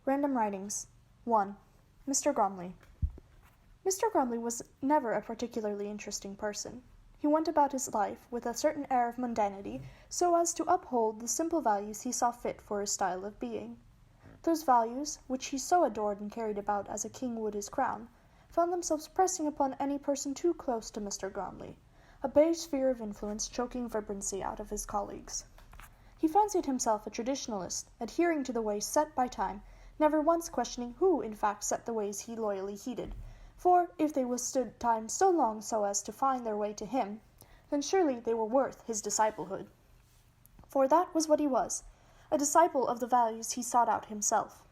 Random Writings 1. Mr. Gromley. Mr. Gromley was never a particularly interesting person. He went about his life with a certain air of mundanity so as to uphold the simple values he saw fit for his style of being. Those values, which he so adored and carried about as a king would his crown, found themselves pressing upon any person too close to Mr. Gromley, a beige sphere of influence choking vibrancy out of his colleagues. He fancied himself a traditionalist, adhering to the ways set by time, never once questioning who in fact set the ways he loyally heeded, for if they withstood time so long so as to find their way to him, then surely they were worth his disciplehood. For that was what he was, a disciple of the values he sought out himself.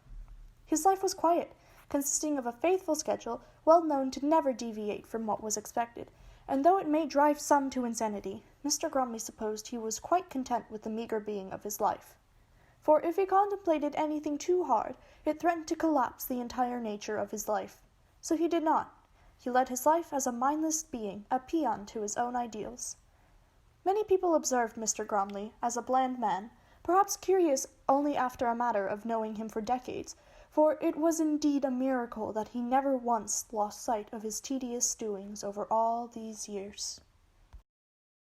His life was quiet, consisting of a faithful schedule well known to never deviate from what was expected, and though it may drive some to insanity, Mr. Gromley supposed he was quite content with the meagre being of his life. For if he contemplated anything too hard, it threatened to collapse the entire nature of his life. So he did not. He led his life as a mindless being, a peon to his own ideals. Many people observed Mr. Gromley as a bland man, perhaps curious only after a matter of knowing him for decades, for it was indeed a miracle that he never once lost sight of his tedious doings over all these years.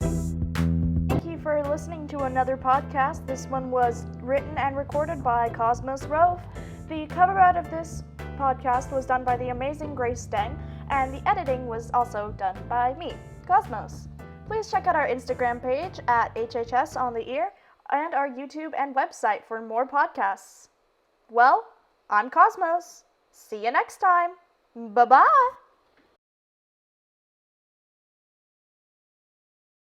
Thank you for listening to another podcast. This one was written and recorded by Cosmos Rove. The cover art of this podcast was done by the amazing Grace Deng, and the editing was also done by me, Cosmos. Please check out our Instagram page at HHS on the Ear and our YouTube and website for more podcasts. Well, I'm Cosmos. See you next time. Bye-bye.